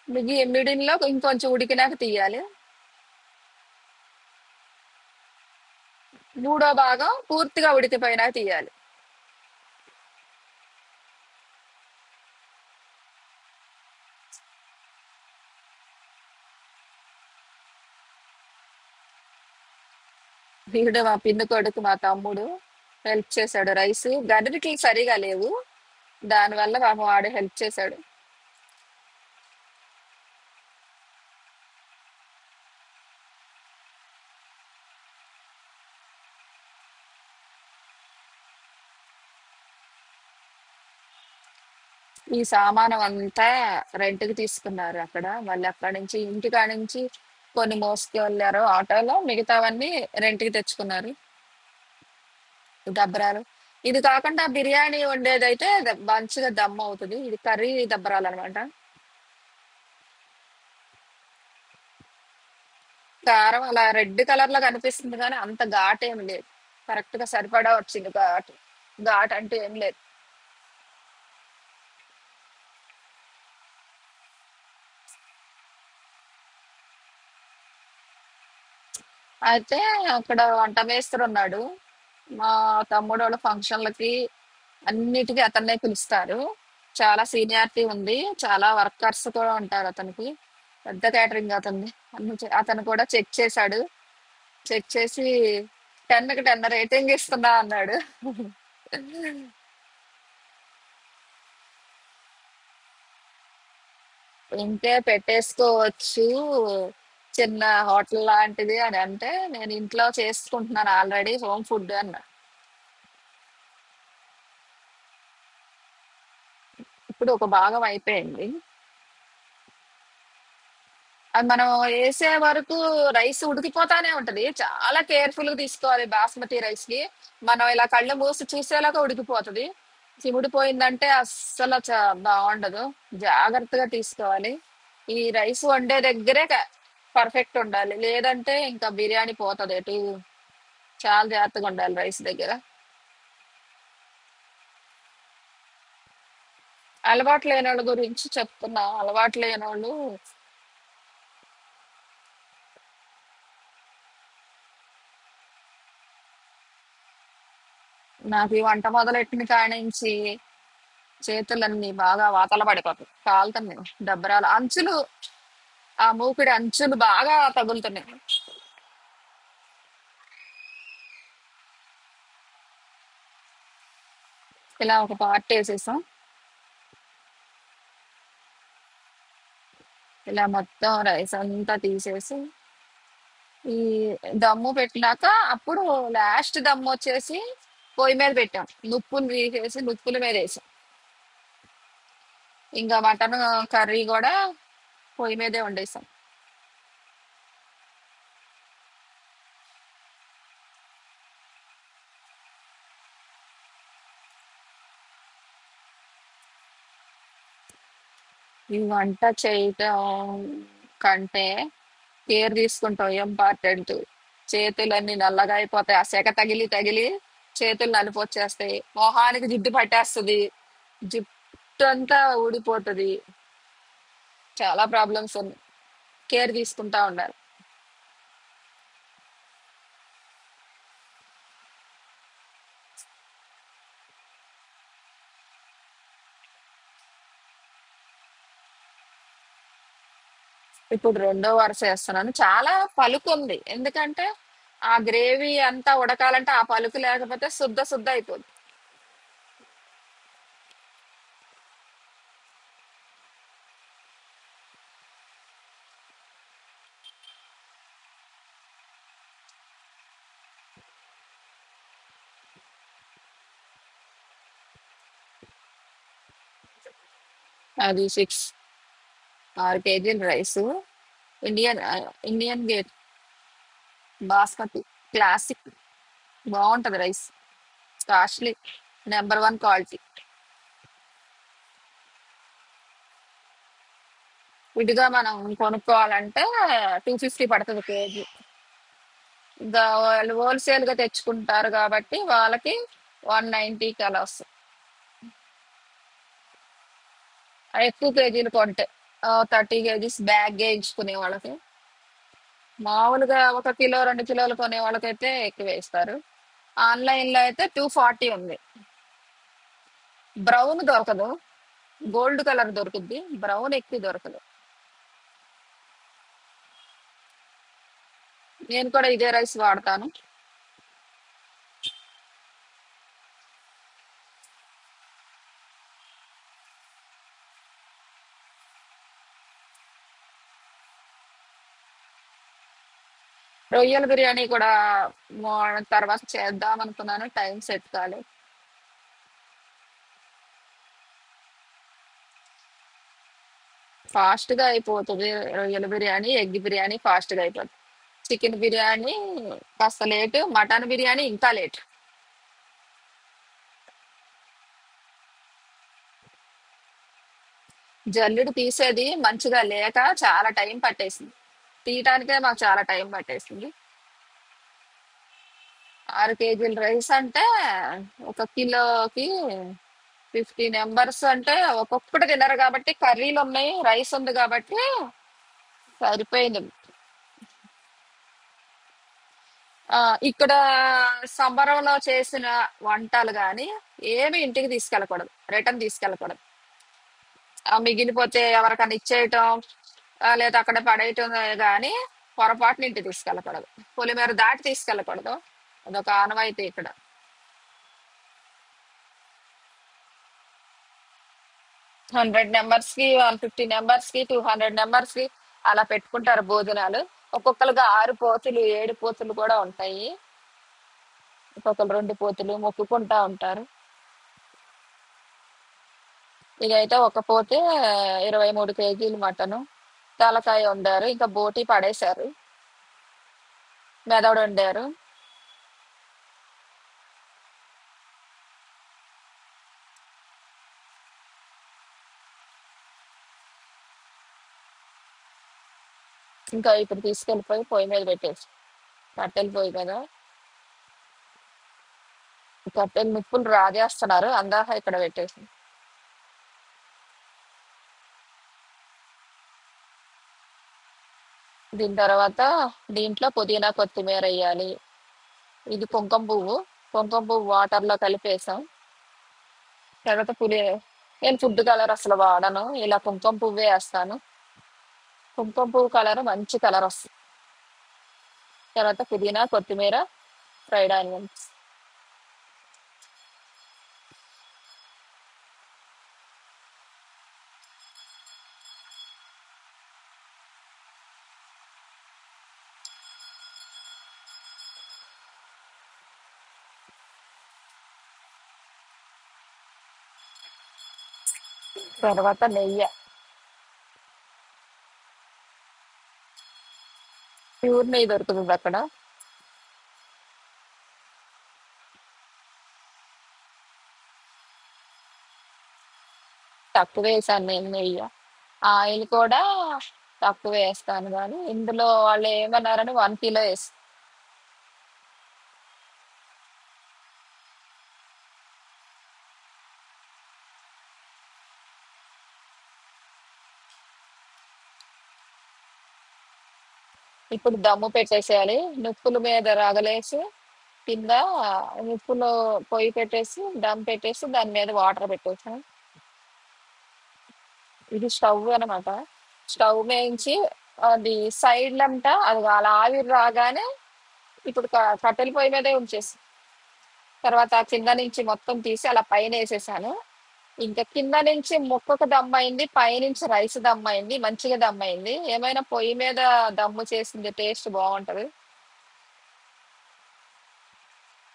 మిడిల్లో ఇంకొంచెం ఉడికినాక తీయాలి. మూడో భాగం పూర్తిగా ఉడికిపోయినాక తీయాలి. వీడు మా పిన్ని కొడుకు మా తమ్ముడు హెల్ప్ చేశాడు. రైస్ గరిటెకి సరిగా లేవు, దానివల్ల పాపం వాడు హెల్ప్ చేశాడు. ఈ సామానం అంతా రెంట్‌కి తీసుకున్నారు అక్కడ. మళ్ళీ అక్కడి నుంచి ఇంటికాడ నుంచి కొన్ని మోసుకెళ్లారు ఆటోలో. మిగతావన్నీ రెంట్‌కి తెచ్చుకున్నారు. దబ్బరాలు. ఇది కాకుండా బిర్యానీ వండేదైతే మంచిగా దమ్ అవుతది. ఇది కర్రీ దబ్బరాలనమాట. కారం అలా రెడ్ కలర్‌లో కనిపిస్తుంది గానీ అంత ఘాటేమి లేదు. కరెక్ట్‌గా సరిపడా వచ్చింది ఘాటు. ఘాటంటూ ఏం లేదు. అయితే అక్కడ వంట మేస్త్రున్నాడు. మా తమ్ముడోళ్ళ ఫంక్షన్‌లకి అన్నిటికి అతన్నే పిలుస్తారు. చాలా సీనియారిటీ ఉంది. చాలా వర్కర్స్ కూడా ఉంటారు అతనికి. పెద్ద క్యాటరింగ్ అతనిది. అతను కూడా చెక్ చేశాడు. చెక్ చేసి 10కి 10 రేటింగ్ ఇస్తున్నా అన్నాడు. ఇంటే పెట్టేసుకోవచ్చు చిన్న హోటల్ లాంటిది అని అంటే, నేను ఇంట్లో చేసుకుంటున్నాను ఆల్రెడీ హోమ్ ఫుడ్ అన్నా. ఇప్పుడు ఒక భాగం అయిపోయింది. అది మనం వేసే వరకు రైస్ ఉడికిపోతానే ఉంటది. చాలా కేర్ఫుల్ గా తీసుకోవాలి బాస్మతి రైస్ కి. మనం ఇలా కళ్ళు మూసి చూసేలాగా ఉడికిపోతది. చిమిడిపోయిందంటే అస్సలు బాగుండదు. జాగ్రత్తగా తీసుకోవాలి. ఈ రైస్ వండే దగ్గరే పర్ఫెక్ట్ ఉండాలి, లేదంటే ఇంకా బిర్యానీ పోతది ఎటు. చాలా జాగ్రత్తగా ఉండాలి రైస్ దగ్గర. అలవాటు లేని వాళ్ళ గురించి చెప్తున్నా. అలవాటు లేని వాళ్ళు నాకు ఈ వంట మొదలెట్టిన కానించి చేతులన్నీ బాగా వాతల పడిపోతాయి, కాలుతున్నాయి. దబ్బరాలు అంచులు, ఆ మూకుడి అంచులు బాగా తగులుతున్నాయి. ఇలా ఒక పార్ట్ వేసేసాం. ఇలా మొత్తం రైస్ అంతా తీసేసి ఈ దమ్ము పెట్టినాక అప్పుడు లాస్ట్ దమ్ము వచ్చేసి పొయ్యి మీద పెట్టాం. నుప్పులు తీసేసి నుప్పుల మీద వేసాం. ఇంకా మటన్ కర్రీ కూడా పొయ్యి మీదే వండేసాం. ఈ వంట చేయటం కంటే కేర్ తీసుకుంటాం ఇంపార్టెంట్. చేతులన్నీ నల్లగా అయిపోతాయి, ఆ సెగ తగిలి తగిలి చేతులు నలుపు వచ్చేస్తాయి, మొహానికి జిడ్డు పట్టేస్తుంది, జుట్టు అంతా ఊడిపోతుంది. చాలా ప్రాబ్లమ్స్ ఉన్నాయి. కేర్ తీసుకుంటా ఉండాలి. ఇప్పుడు రెండో వరుస వేస్తున్నాను. చాలా పలుకు ఉంది, ఎందుకంటే ఆ గ్రేవీ అంతా ఉడకాలంటే ఆ పలుకు లేకపోతే శుద్ధ శుద్ధ అయిపోద్ది. అది 6 కేజీల rice. Indian Indian gate basmati classic. బాగుంటది రైస్. Costly, number 1 quality. విడిగా మనం కొనుక్కోవాలంటే 250 పడుతుంది కేజీ. ఇంకా వాళ్ళు హోల్సేల్ గా తెచ్చుకుంటారు కాబట్టి వాళ్ళకి 190కి అలా వస్తుంది. ఎక్కువ కేజీలు కొంటే 30 కేజీస్ బ్యాగ్ వేయించుకునే వాళ్ళకి. మామూలుగా ఒక కిలో 2 కిలోలు కొనే వాళ్ళకైతే ఎక్కువ వేస్తారు. ఆన్లైన్ లో అయితే 240 ఉంది. బ్రౌన్ దొరకదు, గోల్డ్ కలర్ దొరుకుద్ది, బ్రౌన్ ఎక్కువ దొరకదు. నేను కూడా ఇదే రైస్ వాడతాను. రొయ్యల బిర్యానీ కూడా తర్వాత చేద్దాం అనుకున్నాను, టైం సెట్ కాలేదు. ఫాస్ట్ గా అయిపోతుంది. రొయ్యల బిర్యానీ, ఎగ్ బిర్యానీ ఫాస్ట్ గా అయిపోతుంది. చికెన్ బిర్యానీ కాస్త లేట్, మటన్ బిర్యానీ ఇంకా లేట్. జల్లుడు తీసేది మంచిగా లేక చాలా టైం పట్టేసింది. తీయటానికే మాకు చాలా టైం పట్టేసింది. 6 కేజీల రైస్ అంటే ఒక కిలోకి 50 మెంబర్స్ అంటే ఒక్కొక్కటి తినరు కాబట్టి, కర్రీలు ఉన్నాయి, రైస్ ఉంది కాబట్టి సరిపోయింది. ఆ ఇక్కడ సంబరంలో చేసిన వంటలు గాని ఏమి ఇంటికి తీసుకెళ్ళకూడదు, రిటర్న్ తీసుకెళ్ళకూడదు. మిగిలిపోతే ఎవరికైనా ఇచ్చేయటం, లేదా అక్కడ పడేయటం గాని పొరపాటున ఇంటికి తీసుకెళ్ళకూడదు. పొలిమేర దాటి తీసుకెళ్ళకూడదు. అదొక ఆనవాయితీ ఇక్కడ. 100 మెంబర్స్ కి, 150 మెంబర్స్ కి, 200 మెంబర్స్ కి అలా పెట్టుకుంటారు భోజనాలు. ఒక్కొక్కరుగా 6 పోతులు, 7 పోతులు కూడా ఉంటాయి. ఒక్కొక్కరు 2 పోతులు మొక్కుకుంటా ఉంటారు. ఇదైతే ఒక పోతే 23 కేజీలు మటను, తలకాయ వండారు, ఇంకా బోటి పడేశారు, మెదడు వండారు. ఇంకా ఇప్పుడు తీసుకెళ్ళిపోయి పొయ్యి మీద పెట్టేసి, కట్టెల పొయ్యి మీద కట్టెలు నిప్పులు రాజేస్తున్నారు, అందాక ఇక్కడ పెట్టేసి. దీని తర్వాత దీంట్లో పుదీనా కొత్తిమీర వేయాలి. ఇది కుంకుమ పువ్వు, కుంకుమ పువ్వు వాటర్ లో కలిపేసాం. తర్వాత నేను ఫుడ్ కలర్ అసలు వాడను, ఇలా కుంకుమ పువ్వే వేస్తాను. కుంకుమ పువ్వు కలర్ మంచి కలర్ వస్తుంది. తర్వాత పుదీనా కొత్తిమీర, ఫ్రైడ్ ఆనియన్స్. తర్వాత నెయ్యి, ప్యూర్ నెయ్యి దొరుకుతుంది అక్కడ. తక్కువ వేసాను నేను నెయ్యి. ఆయిల్ కూడా తక్కువ వేస్తాను, కానీ ఇందులో వాళ్ళు ఏమన్నారని 1 కిలో వేసి. ఇప్పుడు దమ్ము పెట్టేసేయాలి. నిప్పుల మీద రగలేసి కింద నిప్పులో పొయ్యి పెట్టేసి దమ్ పెట్టేసి దాని మీద వాటర్ పెట్టేసాను. ఇది స్టవ్ అన్నమాట. స్టవ్ వేయించి అది సైడ్లంట అది అలా ఆవిరి రాగానే ఇప్పుడు కట్టెల పొయ్యి మీదే ఉంచేసి, తర్వాత కింద నుంచి మొత్తం తీసి అలా పైన వేసేసాను. ఇంకా కింద నుంచి ముక్కకు దమ్ అయింది, పైనుంచి రైస్ దమ్ అయింది, మంచిగా దమ్ అయింది. ఏమైనా పొయ్యి మీద దమ్ము చేసింది టేస్ట్ బాగుంటది.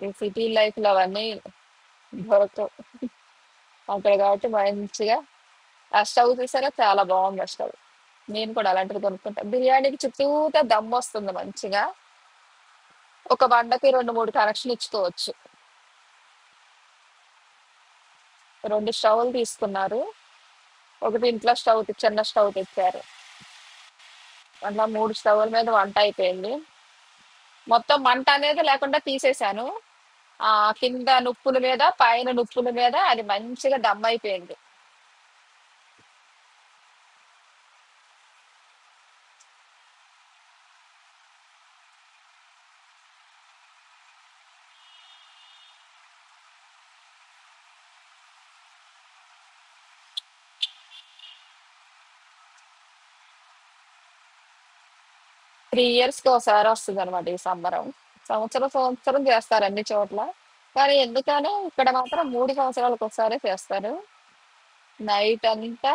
ఈ సిటీ లైఫ్ లో అవన్నీ దొరకవు అక్కడ కాబట్టి మంచిగా. ఆ స్టవ్ చూసారా, చాలా బాగుంది ఆ స్టవ్. నేను కూడా అలాంటిది కొనుక్కుంటా. బిర్యానీకి చుట్టూతా దమ్ వస్తుంది మంచిగా. ఒక బండకి 2, 3 కనెక్షన్ ఇచ్చుకోవచ్చు. 2 స్టవ్లు తీసుకున్నారు. ఒకటి ఇంట్లో స్టవ్ చిన్న స్టవ్ తెచ్చారు. అట్లా 3 స్టవ్ల మీద వంట అయిపోయింది. మొత్తం మంట అనేది లేకుండా తీసేశాను. ఆ కింద నుప్పుల మీద, పైన నుప్పుల మీద అది మంచిగా దమ్ అయిపోయింది. 3 ఇయర్స్కి ఒకసారి వస్తుంది అనమాట ఈ సంబరం. సంవత్సరం సంవత్సరం చేస్తారు అన్ని చోట్ల. కానీ ఎందుకనో ఇక్కడ మాత్రం 3 సంవత్సరాలకు ఒకసారి చేస్తారు. నైట్ అంతా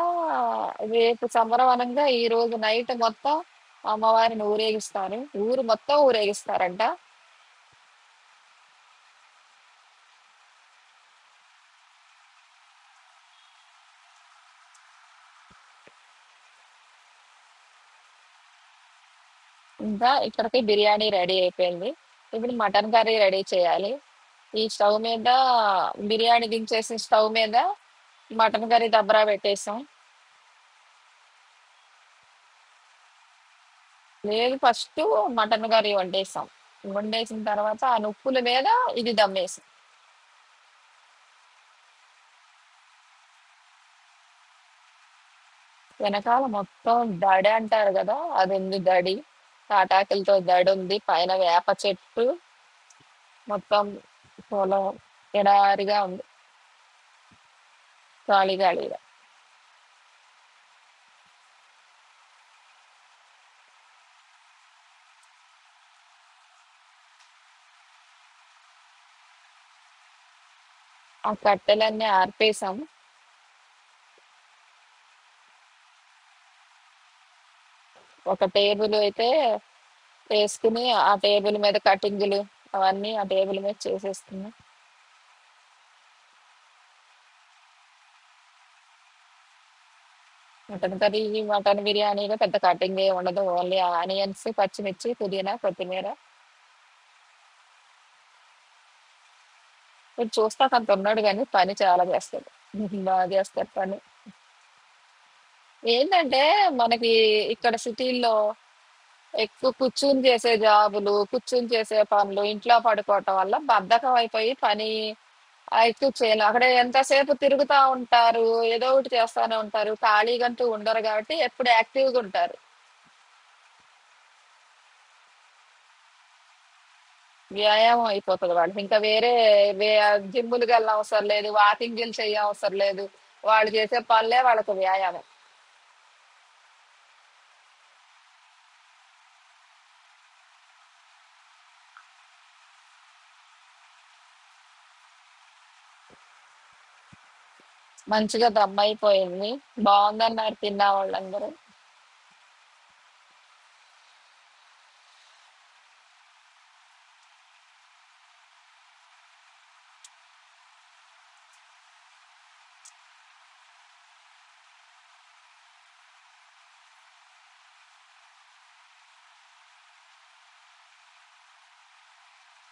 రేపు సంబరం అనంగా ఈ రోజు నైట్ మొత్తం అమ్మవారిని ఊరేగిస్తారు. ఊరు మొత్తం ఊరేగిస్తారంట. ఇంకా ఇక్కడికి బిర్యానీ రెడీ అయిపోయింది. ఇప్పుడు మటన్ కర్రీ రెడీ చేయాలి. ఈ స్టవ్ మీద బిర్యానీ దించేసి స్టవ్ మీద మటన్ కర్రీ దబ్బరా పెట్టేసాం. లేదు, ఫస్ట్ మటన్ కర్రీ వండేసాం. వండేసిన తర్వాత ఆ నుప్పుల మీద ఇది దమ్మేసాం. వెనకాల మొత్తం దడి అంటారు కదా, అది ఉంది దడి. తాటాకులతో దడి ఉంది, పైన వేప చెట్టు, మొత్తం పొలం ఎడారిగా ఉంది, గాలి గాలిగా. ఆ కట్టెలన్నీ ఆర్పేసాం. ఒక టేబుల్ అయితే వేసుకుని ఆ టేబుల్ మీద కటింగులు అవన్నీ ఆ టేబుల్ మీద చేసేసుకున్నాం. మటన్ కర్రీ, మటన్ బిర్యానీలో పెద్ద కటింగ్ ఏమి ఉండదు, ఓన్లీ ఆనియన్స్, పచ్చిమిర్చి, పుదీనా, కొత్తిమీర. మీరు చూస్తాక అంత ఉన్నాడు కానీ పని చాలా చేస్తాడు. బాగా చేస్తాడు పని. ఏంటంటే మనకి ఇక్కడ సిటీల్లో ఎక్కువ కూర్చుని చేసే జాబులు, కూర్చుని చేసే పనులు, ఇంట్లో పడుకోవటం వల్ల బద్ధకం అయిపోయి పని ఎక్కువ చేయాలి. అక్కడ ఎంతసేపు తిరుగుతా ఉంటారు, ఏదో ఒకటి చేస్తానే ఉంటారు, ఖాళీగంటూ ఉండరు కాబట్టి ఎప్పుడు యాక్టివ్గా ఉంటారు. వ్యాయామం అయిపోతుంది వాళ్ళకి. ఇంకా వేరే జిమ్ములకి వెళ్ళ అవసరం లేదు, వాకింగ్ చేయ అవసరం లేదు. వాళ్ళు చేసే పనులే వాళ్ళకు వ్యాయామం. మంచిగా దమ్ అయిపోయింది. బాగుందన్నారు తిన్న వాళ్ళందరూ.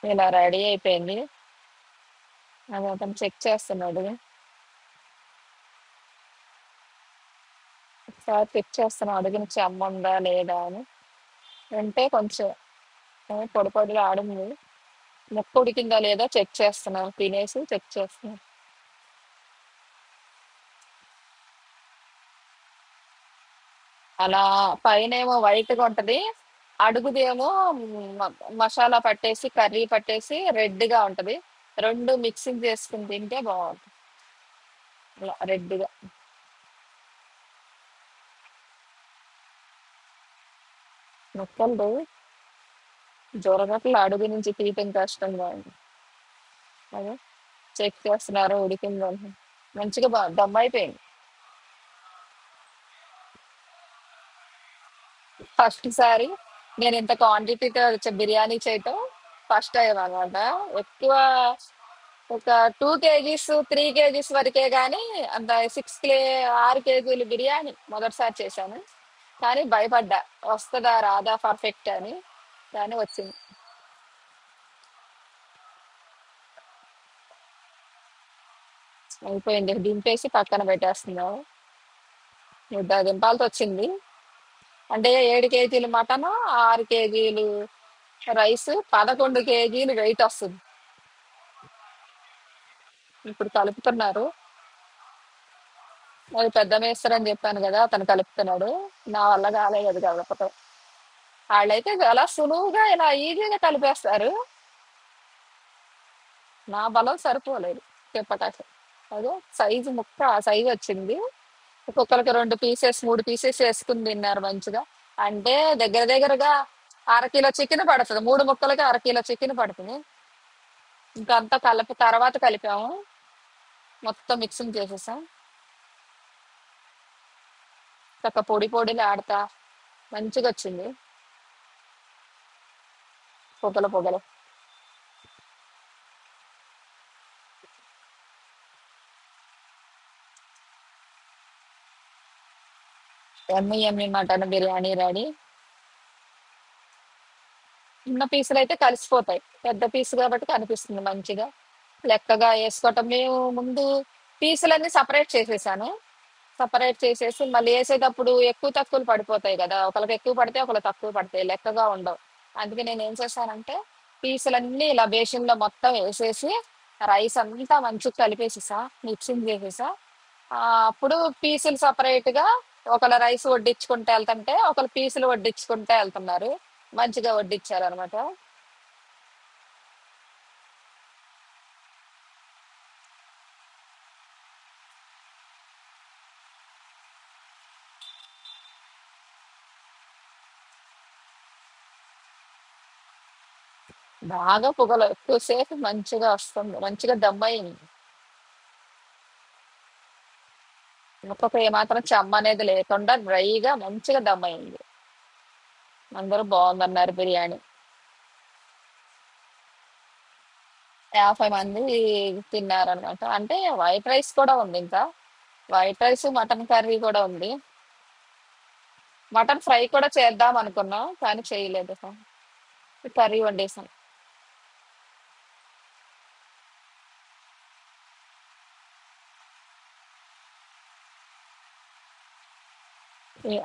ఇలా రెడీ అయిపోయింది. అది అతను చెక్ చేస్తున్నాడు. ఒకసారి చెక్ చేస్తున్నాడు, అడిగిన చెమ్మ ఉందా లేదా అని. అంటే కొంచెం పొడి పొడిగా ఆడింది. ముక్క ఉడికిందా లేదా చెక్ చేస్తున్నాను, తినేసి చెక్ చేస్తున్నాను. అలా పైనేమో వైట్‌గా ఉంటది. అడుగుదేమో మసాలా పట్టేసి, కర్రీ పట్టేసి రెడ్‌గా ఉంటది. 2 మిక్సింగ్ చేసుకొని తింటే బావుంటది. అలా రెడ్‌గా. ముక్కలు జొరగట్లు అడుగు నుంచి తీయటం కష్టంగా ఉంది. అదే చెక్ చేస్తున్నారు ఉడికిందో అని. మంచిగా దమ్మయిపోయింది. ఫస్ట్ సారి నేను ఇంత క్వాంటిటీతో బిర్యానీ చేయటం ఫస్ట్ టైం అనమాట. ఎక్కువ ఒక 2 కేజీస్, 3 కేజీస్ వరకే గానీ అంత 6 కేజీలు బిర్యానీ మొదటిసారి చేశాను. కానీ భయపడ్డా, వస్తదా రాదా పర్ఫెక్ట్ అని. కానీ వచ్చింది. అయిపోయింది, దింపేసి పక్కన పెట్టేస్తున్నావు. ముద్ద దింపాల్సి వచ్చింది. అంటే 7 కేజీలు మటన్, 6 కేజీలు రైస్, 11 కేజీలు వెయిట్ వస్తుంది. ఇప్పుడు కలుపుతున్నారు. అది పెద్ద మేస్త్రి అని చెప్పాను కదా, అతను కలుపుతున్నాడు. నా వల్ల కాలేదు అది కలపటం. వాళ్ళైతే చాలా సులువుగా ఇలా ఈజీగా కలిపేస్తారు. నా బలం సరిపోలేదు చెప్పటానికి. అదే సైజు ముక్క ఆ సైజు వచ్చింది. ఒక్కొక్కరికి 2 పీసెస్, 3 పీసెస్ వేసుకుని తిన్నారు మంచిగా. అంటే దగ్గర దగ్గరగా అరకిలో చికెన్ పడుతుంది, 3 ముక్కలకి అరకిలో చికెన్ పడుతుంది. ఇంకా అంతా కలిపి తర్వాత కలిపాము, మొత్తం మిక్సింగ్ చేసేసాం. చక్క పొడి పొడిని ఆడతా మంచిగా వచ్చింది, పొగలు పొగలు. ఎమ్మి ఎమ్మి మటన్ బిర్యానీ రెడీ. చిన్న పీసులు అయితే కలిసిపోతాయి, పెద్ద పీసు కాబట్టి కనిపిస్తుంది మంచిగా. లెక్కగా వేసుకోవటం, మేము ముందు పీసులన్నీ సపరేట్ చేసేసాను. సపరేట్ చేసేసి మళ్ళీ వేసేటప్పుడు ఎక్కువ తక్కువలు పడిపోతాయి కదా, ఒకరికి ఎక్కువ పడితే ఒకరికి తక్కువ పడతాయి, లెక్కగా ఉండవు. అందుకే నేను ఏం చేశానంటే పీసులన్నీ ఇలా బేషన్లో మొత్తం వేసేసి రైస్ అంతా మంచిగా కలిపేసేసా, మిక్సింగ్ చేసేసా. ఆ, అప్పుడు పీసులు సపరేట్ గా, ఒకళ్ళ రైస్ వడ్డించుకుంటే వెళ్తుంటే ఒకళ్ళు పీసులు వడ్డించుకుంటే వెళ్తున్నారు. మంచిగా వడ్డించారు అనమాట. బాగా పొగలు ఎక్కువసేపు మంచిగా వస్తుంది, మంచిగా దమ్ అయింది. ముక్కకు ఏమాత్రం చెమ్మ అనేది లేకుండా డ్రైగా మంచిగా దమ్ అయింది. అందరూ బాగుందన్నారు బిర్యానీ. 50 మంది తిన్నారనమాట. అంటే వైట్ రైస్ కూడా ఉంది ఇంకా, వైట్ రైస్ మటన్ కర్రీ కూడా ఉంది. మటన్ ఫ్రై కూడా చేద్దాం అనుకున్నాం కానీ చేయలేదు, కర్రీ వండేసాం.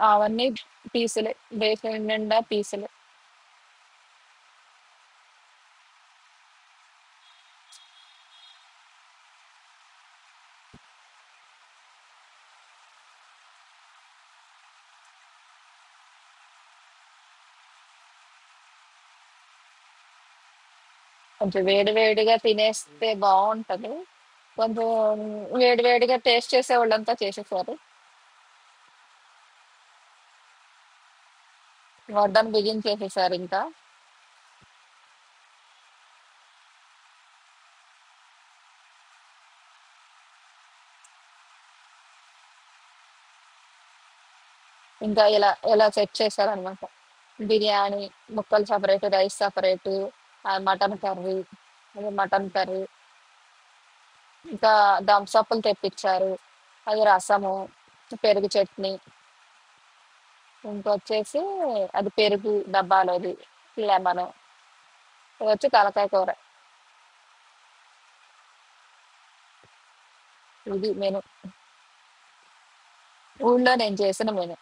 అవన్నీ పీసులే, బేసన్ నిండా పీసులే. కొంచెం వేడి వేడిగా తినేస్తే బాగుంటది. కొంచెం వేడి వేడిగా టేస్ట్ చేసే వాళ్ళంతా చేసేసారు. వడ్డను బిగించేసేసారు ఇంకా. ఇంకా ఇలా ఇలా సెట్ చేశారనమాట. బిర్యానీ ముక్కలు separate, rice separate, mutton curry, అది మటన్ కర్రీ. ఇంకా థమ్స్అప్లు తెప్పించారు, అది రసము, పెరుగు చట్నీ, ఇంకొచ్చేసి అది పెరుగు డబ్బాలోది, లెమన్, ఇది వచ్చి తలకాయ కూర. ఇది మెను, ఊళ్ళో నేను చేసిన మెను.